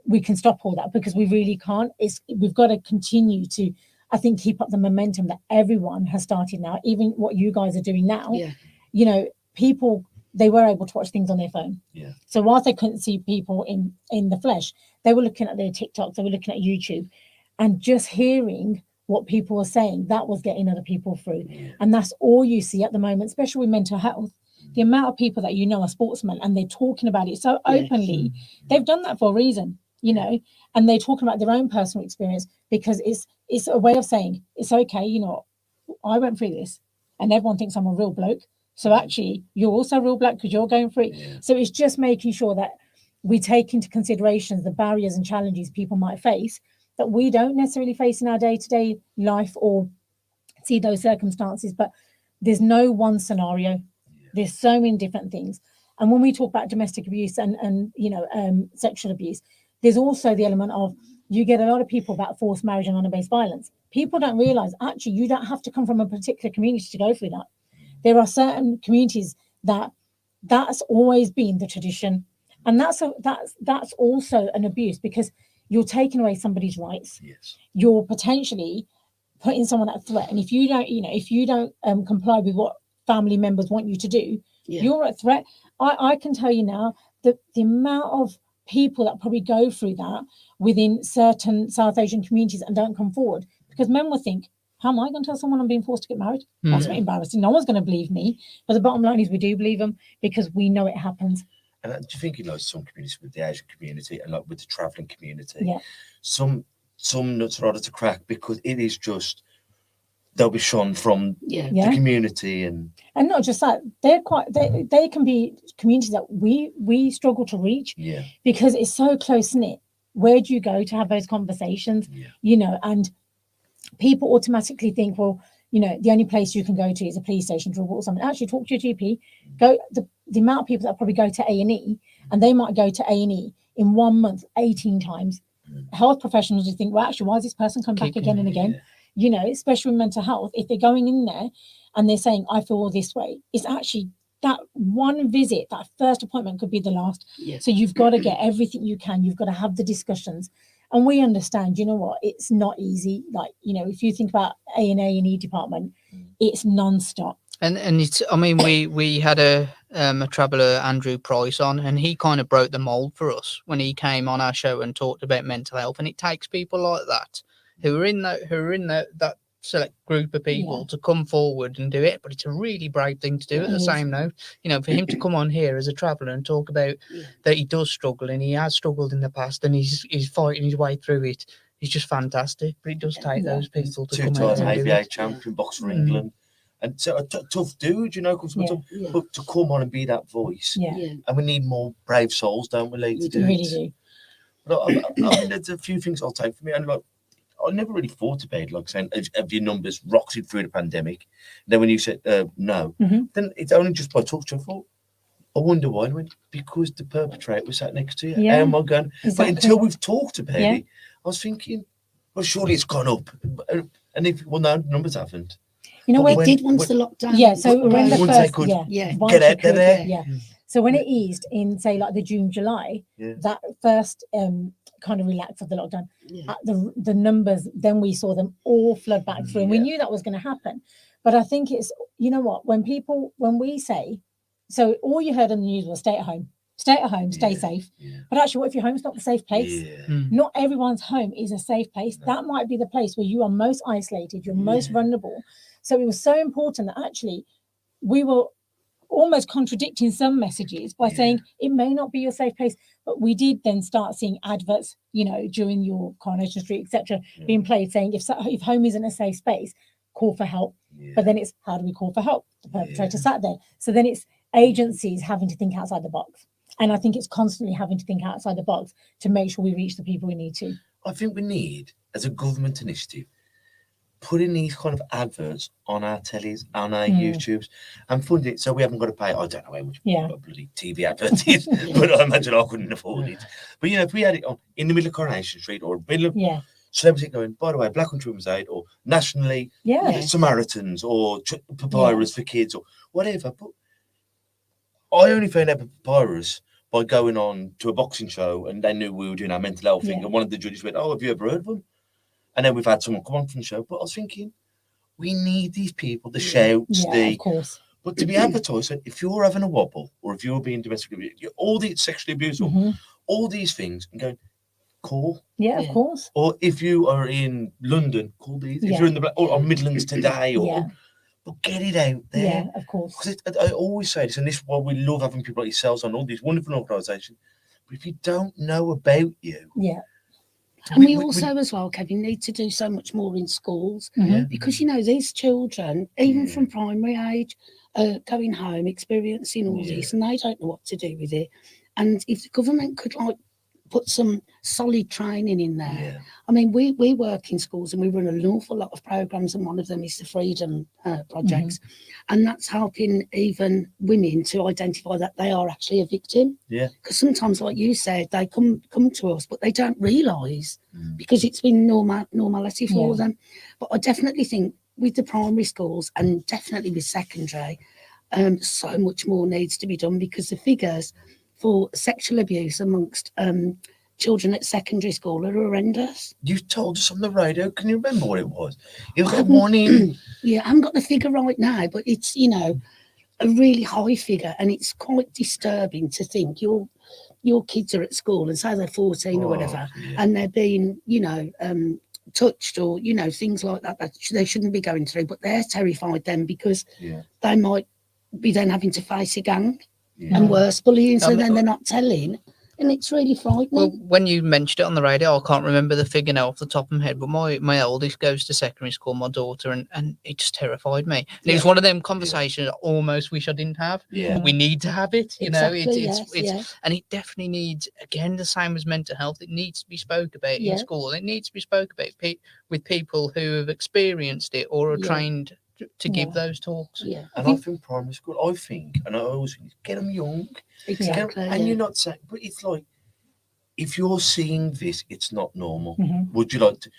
we can stop all that, because we really can't. We've got to continue to, I think, keep up the momentum that everyone has started now, even what you guys are doing now. Yeah. You know, people, they were able to watch things on their phone. Yeah. So whilst they couldn't see people in the flesh, they were looking at their TikToks, they were looking at YouTube, and just hearing what people were saying, that was getting other people through. Yeah. And that's all you see at the moment, especially with mental health. The amount of people that you know are sportsmen and they're talking about it so openly, they've done that for a reason, you know, and they're talking about their own personal experience, because it's a way of saying, it's okay, you know, I went through this, and everyone thinks I'm a real bloke. So actually, you're also a real bloke because you're going through it. Yeah. So it's just making sure that we take into consideration the barriers and challenges people might face that we don't necessarily face in our day-to-day life or see those circumstances. But there's no one scenario. There's so many different things. And when we talk about domestic abuse and you know, sexual abuse, there's also the element of, you get a lot of people about forced marriage and honor-based violence. People don't realize, actually, you don't have to come from a particular community to go through that. There are certain communities that's always been the tradition. And that's also an abuse, because you're taking away somebody's rights. Yes. You're potentially putting someone at threat. And if you don't comply with what family members want you to do, you're at threat. I can tell you now that the amount of people that probably go through that within certain South Asian communities and don't come forward, because men will think, how am I going to tell someone I'm being forced to get married? That's not embarrassing. No one's going to believe me. But the bottom line is, we do believe them because we know it happens. And do you think in like some communities, with the Asian community and like with the travelling community, Yeah. some nuts are harder to crack, because it is just, they'll be shone from the community, and not just that, they can be communities that we struggle to reach, because it's so close knit. Where do you go to have those conversations? You know, and people automatically think, well, you know, the only place you can go to is a police station to report something. Actually, talk to your GP. Go. The amount of people that probably go to A&E, and they might go to A&E in 1 month 18 times. Health professionals would think, well, actually, why is this person come back again and again? You know, especially with mental health, if they're going in there and they're saying, I feel this way, it's actually that one visit, that first appointment could be the last. So you've got to get everything you can. You've got to have the discussions. And we understand, you know what, it's not easy. Like, you know, if you think about A&E department, it's non-stop. And it's, I mean, we had a traveller, Andrew Price, on, and he kind of broke the mold for us when he came on our show and talked about mental health. And it takes people like that who are in that select group of people to come forward and do it. But it's a really brave thing to do at the same note. You know, for him to come on here as a traveller and talk about that he does struggle, and he has struggled in the past, and he's fighting his way through it. It's just fantastic. But it does take those people to come out and do ABA it. champion, box for England. And so a tough dude, you know, but to come on and be that voice. And we need more brave souls, don't we, Lee, to do really it? do. But I mean, there's a few things I'll take from it. And like, I never really thought about it, like saying, have your numbers rocketed through the pandemic? Then when you said no, then it's only just by talking to you, I thought, I wonder why. I went, because the perpetrator was sat next to you. How am I going? Exactly. But until we've talked about it, I was thinking, well, surely it's gone up. And if, well, no, numbers haven't. You know, It did once the lockdown. Yeah, so when the once first, they could once get you out there. yeah. So when it eased in, say, like the June, July, that first kind of relaxed of the lockdown, the numbers, then we saw them all flood back through, and we knew that was going to happen. But I think it's, you know what, when we say, so all you heard on the news was stay at home, stay safe. But actually, what if your home's not the safe place? Not everyone's home is a safe place. That might be the place where you are most isolated, you're most vulnerable. So it was so important that actually we were almost contradicting some messages by saying it may not be your safe place, but we did then start seeing adverts, you know, during your Coronation Street, etc., being played saying if home isn't a safe space, call for help. But then it's, how do we call for help? The perpetrator sat there. So then it's agencies having to think outside the box. And I think it's constantly having to think outside the box to make sure we reach the people we need to. I think we need, as a government initiative, putting these kind of adverts on our tellies, on our YouTubes, and fund it so we haven't got to pay. I don't know how much a bloody TV advert is, but I imagine I couldn't afford it. But if we had it on in the middle of Coronation Street or middle of celebrity going, by the way, Black Country Women's Aid, or nationally, Samaritans, or Papyrus for kids, or whatever. But I only found out Papyrus by going on to a boxing show, and they knew we were doing our mental health thing, and one of the judges went, "Oh, have you ever heard of them?" And then we've had someone come on from the show. But I was thinking, we need these people, the shouts, of course. But to be advertised, if you're having a wobble, or if you're being domestically abused, all these sexually abused, all these things, and going, call. Yeah, of course. Or if you are in London, call these. If you're in the or Midlands today, but get it out there. Yeah, of course. Because I always say this, and this is why we love having people like yourselves on all these wonderful organisations. But if you don't know about you, and we also, as well, Kevin, need to do so much more in schools because these children, even from primary age, going home, experiencing all this, and they don't know what to do with it. And if the government could put some solid training in there. I mean, we work in schools and we run an awful lot of programs, and one of them is the Freedom Projects, and that's helping even women to identify that they are actually a victim. Because sometimes, like you said, they come to us, but they don't realise because it's been normality for them. But I definitely think with the primary schools and definitely with secondary, so much more needs to be done, because the figures for sexual abuse amongst children at secondary school are horrendous. You told us on the radio. Can you remember what it was? It was like one in... I haven't got the figure right now, but it's, a really high figure, and it's quite disturbing to think your kids are at school and say they're 14 or whatever, and they're being, touched or, things like that they shouldn't be going through, but they're terrified then because they might be then having to face a gang. And worse, bullying, so then they're not telling, and it's really frightening. Well, when you mentioned it on the radio, I can't remember the figure now off the top of my head, but my oldest goes to secondary school, my daughter, and it just terrified me. And it was one of them conversations I almost wish I didn't have. But we need to have it, it's and it definitely needs, again, the same as mental health, it needs to be spoke about in school. It needs to be spoke about with people who have experienced it or are trained to give those talks. And I think primary school, and I always think, get them young. Exactly. And you're not saying, but it's like, if you're seeing this, it's not normal. Would you like to?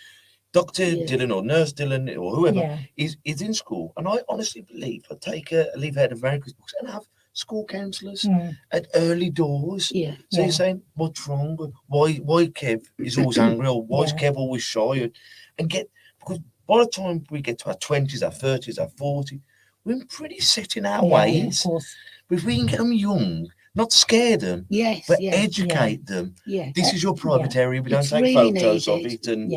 Dr. Dylan or Nurse Dylan or whoever is in school. And I honestly believe I'd take a leave out of America's books and have school counsellors at early doors. So you're saying, what's wrong? Why Kev is always angry, or why is Kev always shy? And because by the time we get to our 20s, our 30s, our 40s, we're pretty set in our ways. But if we can get them young, not scare them, but educate them. This is your private area. We don't take really photos of it. And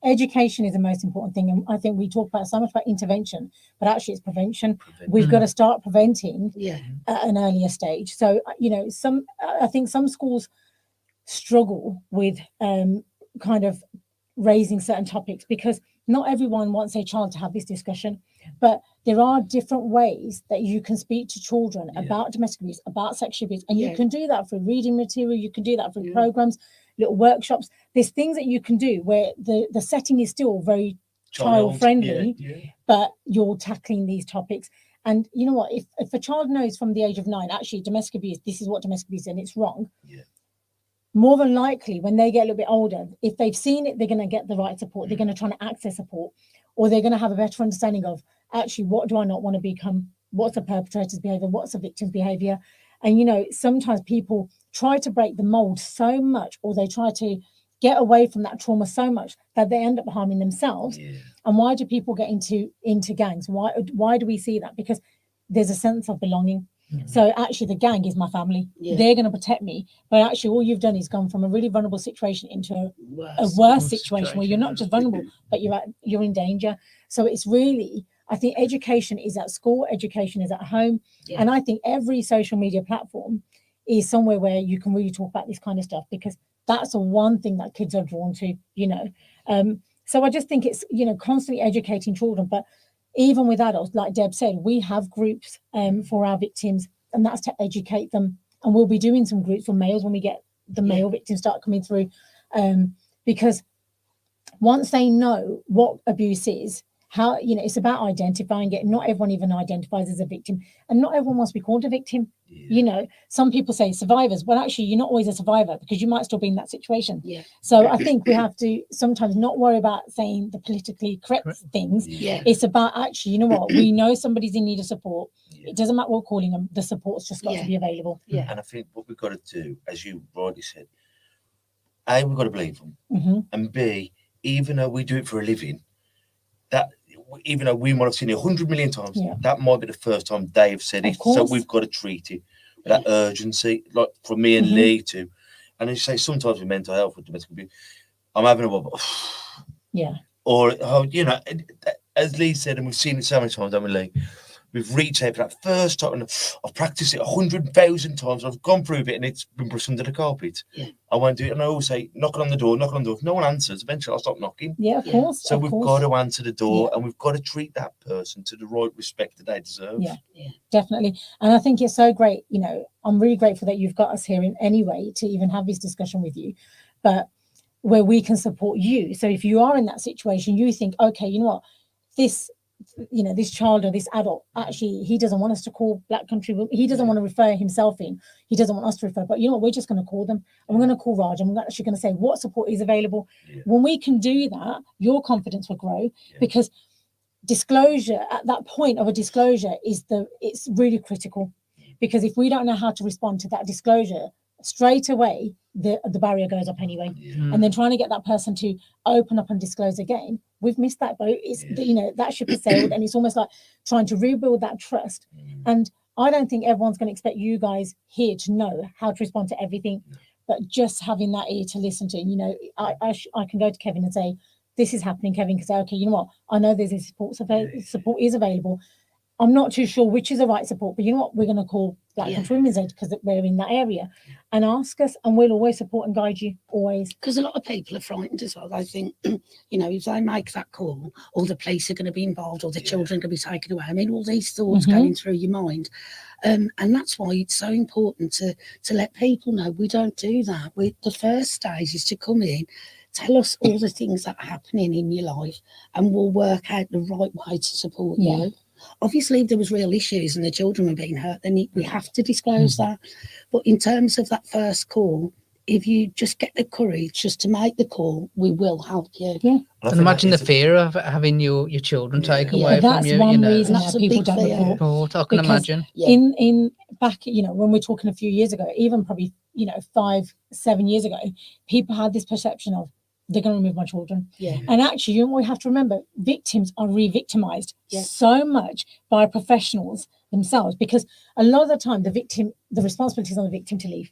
education is the most important thing. And I think we talk about so much about intervention, but actually it's prevention. We've got to start preventing at an earlier stage. So, I think some schools struggle with kind of raising certain topics because not everyone wants their child to have this discussion, but there are different ways that you can speak to children about domestic abuse, about sexual abuse, and you can do that through reading material, you can do that through programs, little workshops. There's things that you can do where the setting is still very child friendly, but you're tackling these topics. And you know what, if a child knows from the age of 9, actually domestic abuse, this is what domestic abuse is and it's wrong, more than likely, when they get a little bit older, if they've seen it, they're going to get the right support. They're going to try to access support, or they're going to have a better understanding of actually what do I not want to become? What's the perpetrator's behavior? What's the victim's behavior? And sometimes people try to break the mold so much, or they try to get away from that trauma so much that they end up harming themselves. And why do people get into gangs? Why do we see that? Because there's a sense of belonging. So actually the gang is my family. They're going to protect me. But actually all you've done is gone from a really vulnerable situation into a worse situation where you're not just vulnerable, but you're in danger. So it's really, I think education is at school, education is at home. And I think every social media platform is somewhere where you can really talk about this kind of stuff, because that's the one thing that kids are drawn to, So I just think it's, constantly educating children. But even with adults, like Deb said, we have groups for our victims, and that's to educate them and we'll be doing some groups for males when we get the male victims start coming through, because once they know what abuse is, how, it's about identifying it. Not everyone even identifies as a victim, and not everyone wants to be called a victim. Some people say survivors. Well, actually, you're not always a survivor, because you might still be in that situation. So I think we have to sometimes not worry about saying the politically correct things. It's about actually, we know somebody's in need of support. It doesn't matter what we're calling them, the support's just got to be available. And I think what we've got to do, as you rightly said, A, we've got to believe them, and B, even though we do it for a living, that even though we might have seen it 100 million times, that might be the first time they've said it. So we've got to treat it with that urgency, like from me and Lee too. And as you say, sometimes with mental health, with domestic abuse, I'm having a wobble. Or, as Lee said, and we've seen it so many times, haven't we, Lee? We've reached out for that first time, and I've practiced it 100,000 times. I've gone through it, and it's been brushed under the carpet. I won't do it. And I always say, knock on the door. If no one answers, eventually I'll stop knocking. Of course. So we've got to answer the door, and we've got to treat that person to the right respect that they deserve. Definitely. And I think it's so great. I'm really grateful that you've got us here in any way to even have this discussion with you, but where we can support you. So if you are in that situation, you think, okay, you know what, this child or this adult, actually, he doesn't want us to call Black Country. He doesn't want to refer himself in. He doesn't want us to refer. But you know what? We're just going to call them. And we're going to call Raj. And we're actually going to say what support is available. When we can do that, your confidence will grow, because disclosure, at that point of a disclosure, it's really critical. Because if we don't know how to respond to that disclosure, straight away, the barrier goes up anyway. And then trying to get that person to open up and disclose again, we've missed that boat. It's that ship has sailed, and it's almost like trying to rebuild that trust. And I don't think everyone's going to expect you guys here to know how to respond to everything, but just having that ear to listen to. I can go to Kevin and say, this is happening. Kevin can say, okay, you know what, I know there's this support is available. I'm not too sure which is the right support, but you know what, we're going to call Black Country Women's Aid because we're in that area, and ask us, and we'll always support and guide you, always. Because a lot of people are frightened as well. I think, if they make that call, all the police are going to be involved, or the children are going to be taken away. I mean, all these thoughts going through your mind. And that's why it's so important to let people know we don't do that. The first stage is to come in, tell us all the things that are happening in your life, and we'll work out the right way to support you. Obviously, if there was real issues and the children were being hurt, then we have to disclose that. But in terms of that first call, if you just get the courage just to make the call, we will help you. And imagine the fear of having your children taken away from you. That's one reason why people don't report. I can imagine. In back, when we're talking a few years ago, even probably 5-7 years ago, people had this perception of, they're going to remove my children. And actually, we have to remember, victims are re-victimized so much by professionals themselves, because a lot of the time the responsibility is on the victim to leave.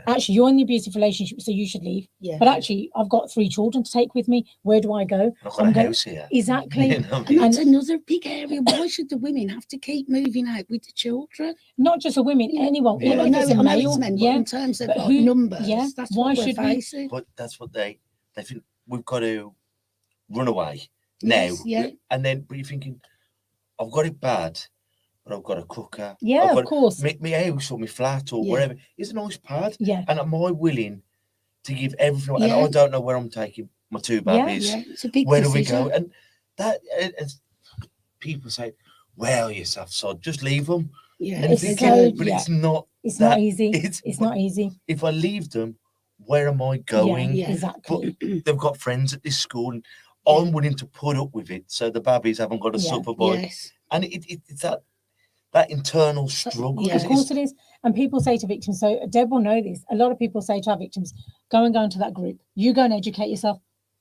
Actually, you're in the abusive relationship, so you should leave. But actually, I've got 3 children to take with me. Where do I go? I've got a house here. Exactly. And that's another big area. Why should the women have to keep moving out with the children? Not just the women, anyone. Well, I know it's men, but in terms of numbers, that's why what we're should facing. But that's what they think. We've got to run away now. And then, but you're thinking, I've got it bad, but I've got a cooker. Of course. My house or my flat or wherever is a nice pad. And am I willing to give everything? And I don't know where I'm taking my 2 babies. It's a big where decision. do we go? And that, as people say, well, you soft sod, just leave them. And it's not. It's not easy. It's not easy. If I leave them, where am I going? Exactly. But they've got friends at this school, and I'm willing to put up with it so the babies haven't got to suffer by it. And it's that internal struggle. Of course it is. And people say to victims, so Deb will know this, a lot of people say to our victims, go into that group, you go and educate yourself.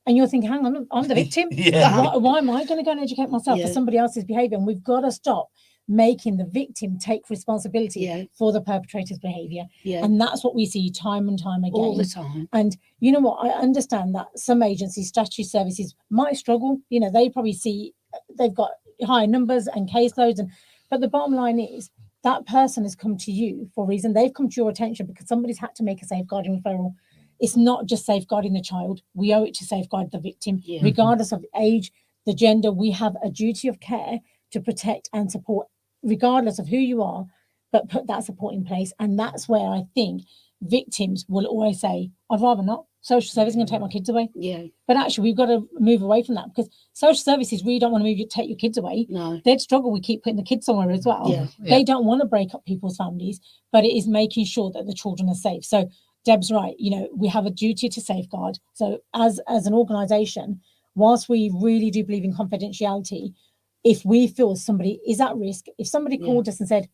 And you're thinking, hang on, I'm the victim. Why am I going to go and educate myself for somebody else's behavior? And we've got to stop making the victim take responsibility for the perpetrator's behavior. And that's what we see time and time again. All the time. And you know what? I understand that some agencies, statutory services might struggle. They probably see they've got higher numbers and caseloads. But the bottom line is that person has come to you for a reason. They've come to your attention because somebody's had to make a safeguarding referral. It's not just safeguarding the child. We owe it to safeguard the victim. Regardless of age, the gender, we have a duty of care to protect and support, regardless of who you are, but put that support in place. And that's where I think victims will always say, I'd rather not. Social service is going to take my kids away. Yeah. But actually, we've got to move away from that, because social services really don't want to take your kids away. No. They'd struggle with keep putting the kids somewhere as well. Yeah. They don't want to break up people's families, but it is making sure that the children are safe. So Deb's right. You know, we have a duty to safeguard. So as an organisation, whilst we really do believe in confidentiality, if we feel somebody is at risk, if somebody called us and said,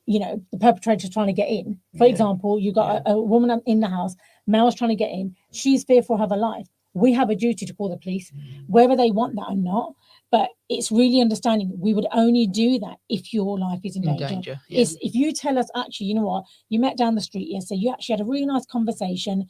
you know, the perpetrator's trying to get in, for example, you got a woman in the house, male's trying to get in, she's fearful of her life, we have a duty to call the police, whether they want that or not. But it's really understanding we would only do that if your life is in danger. It's, if you tell us, actually, you know what, you met down the street yesterday, you actually had a really nice conversation,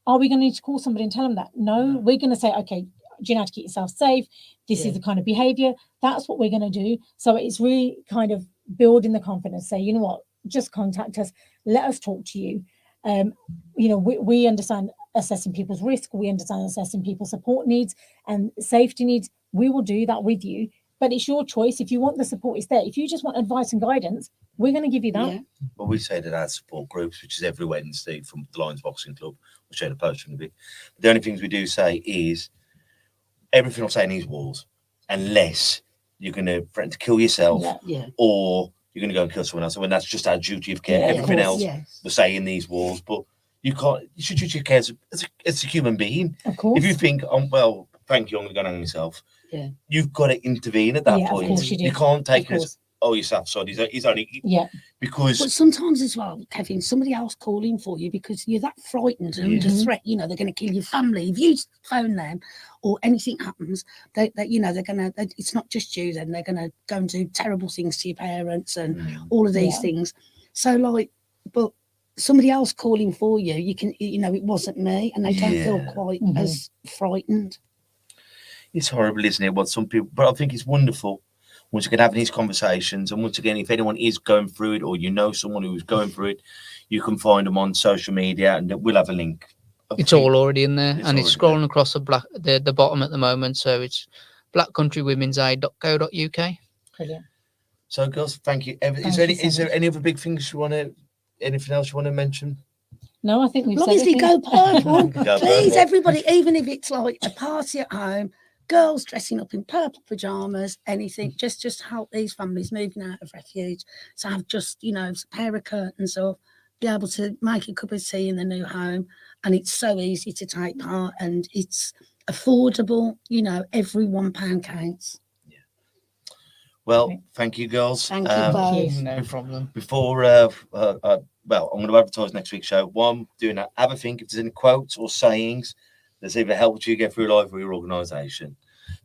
are we going to need to call somebody and tell them that? No, we're going to say, okay, do you know how to keep yourself safe? This is the kind of behavior. That's what we're going to do. So it's really kind of building the confidence. Say, you know what, just contact us. Let us talk to you. You know, we understand assessing people's risk. We understand assessing people's support needs and safety needs. We will do that with you. But it's your choice. If you want the support, it's there. If you just want advice and guidance, we're going to give you that. Yeah. Well, we say that our support groups, which is every Wednesday from the Lions Boxing Club, we'll show the poster in a bit. But the only things we do say is everything will say in these walls, unless you're going to threaten to kill yourself or you're going to go and kill someone else. So when that's just our duty of care, everything else will say in these walls. But you can't. You should treat your care as a human being. Of course. If you think, oh, well, thank you, I'm going to go hang myself. Yeah. You've got to intervene at that point. Of course you do. You can't take it as, oh, you're sorry. He's only because. But sometimes as well, Kevin, somebody else calling for you because you're that frightened and under threat. You know, they're going to kill your family. If you phone them or anything happens, they you know, they're going to. It's not just you. Then they're going to go and do terrible things to your parents and all of these things. So like, but somebody else calling for you, you can, you know, it wasn't me, and they don't feel quite as frightened. It's horrible, isn't it? What some people, but I think it's wonderful once you can have these conversations. And once again, if anyone is going through it, or you know someone who is going through it, you can find them on social media, and we'll have a link. It's all already in there, and it's scrolling across the bottom at the moment. So it's blackcountrywomens'aid.co.uk. Brilliant. So, girls, thank you. Is there any other big things you want to? Anything else you want to mention? No, I think we've said Obviously, go purple. Go Please, purple. everybody, even if it's like a party at home, girls dressing up in purple pajamas, anything, just help these families moving out of refuge. So have just, you know, a pair of curtains up, be able to make a cup of tea in the new home. And it's so easy to take part, and it's affordable, you know, every £1 counts. Yeah. Well, thank you, girls. Thank you both. No problem. Before, well, I'm going to advertise next week's show. One, doing that, have a think if there's any quotes or sayings that's either helped you get through life or your organisation.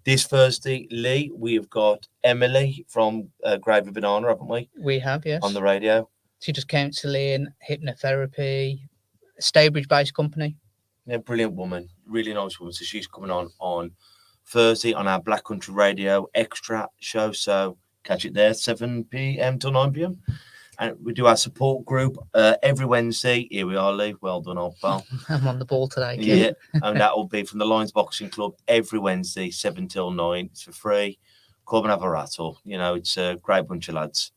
This Thursday, Lee, we've got Emily from Gravy Banana, haven't we? We have, yes. On the radio. She does counselling, hypnotherapy, a Stay-Bridge-based company. Yeah, brilliant woman, really nice woman. So she's coming on Thursday on our Black Country Radio Extra show. So catch it there, 7 p.m. till 9 p.m. And we do our support group every Wednesday. Here we are, Lee. Well done, old pal. I'm on the ball today. Yeah, and that will be from the Lions Boxing Club every Wednesday, 7 till 9. It's for free. Come and have a rattle. You know, it's a great bunch of lads.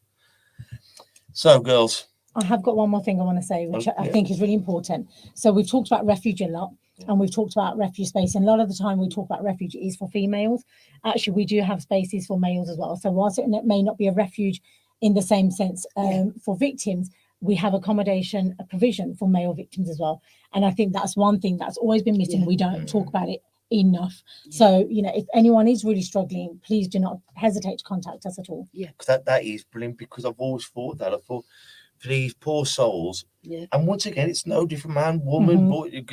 So, girls. I have got one more thing I want to say, which I think is really important. So we've talked about refuge a lot, and we've talked about refuge space. And a lot of the time we talk about refuge is for females. Actually, we do have spaces for males as well. So whilst it may not be a refuge in the same sense for victims, we have accommodation, a provision for male victims as well. And I think that's one thing that's always been missing. We don't talk about it enough. So, you know, if anyone is really struggling, please do not hesitate to contact us at all. Yeah, because that is brilliant, because I've always thought that. I thought for these poor souls, and once again, it's no different man, woman, boy.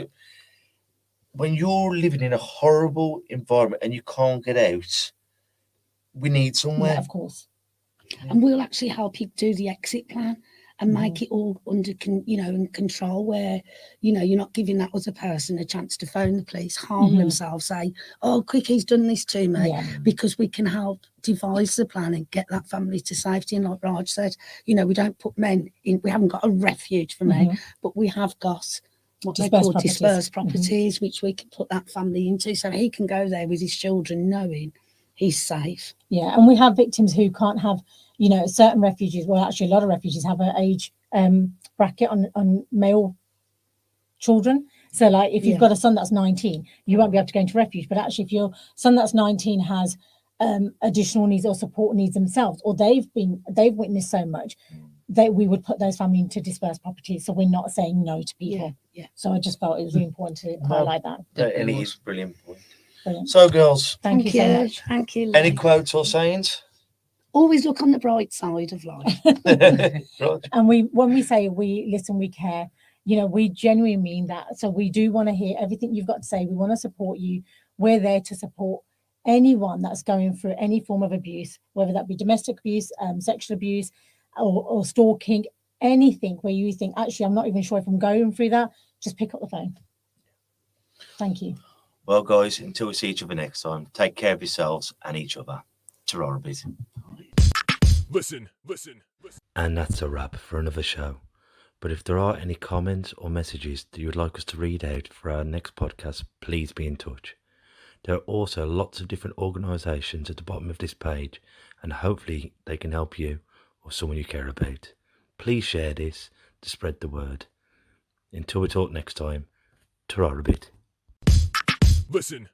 When you're living in a horrible environment and you can't get out, we need somewhere. Yeah, of course. And we'll actually help you do the exit plan and make it all under, in control, where, you know, you're not giving that other person a chance to phone the police, harm themselves, say, oh, quick, he's done this to me, because we can help devise the plan and get that family to safety. And like Raj said, you know, we don't put men in, we haven't got a refuge for men, but we have got what they call dispersed properties, which we can put that family into, so he can go there with his children knowing he's safe. Yeah, and we have victims who can't have, you know, certain refugees. Well, actually, a lot of refugees have an age bracket on male children. So, like, if you've got a son that's 19, you won't be able to go into refuge. But actually, if your son that's 19 has additional needs or support needs themselves, or they've witnessed so much, that we would put those families into dispersed properties. So we're not saying no to people. Yeah. So I just felt it was really important to highlight that. Ellie is brilliant. Brilliant. So, girls, Thank you so much. Thank you. any Lee. quotes or sayings? Always look on the bright side of life. Right. And when we say we listen, we care, you know, we genuinely mean that. So we do want to hear everything you've got to say. We want to support you. We're there to support anyone that's going through any form of abuse, whether that be domestic abuse, sexual abuse, or stalking, anything where you think, actually, I'm not even sure if I'm going through that. Just pick up the phone. Thank you. Well, guys, until we see each other next time, take care of yourselves and each other. Ta-ra, bit. Listen. And that's a wrap for another show. But if there are any comments or messages that you would like us to read out for our next podcast, please be in touch. There are also lots of different organisations at the bottom of this page, and hopefully they can help you or someone you care about. Please share this to spread the word. Until we talk next time, ta-ra a bit. Listen.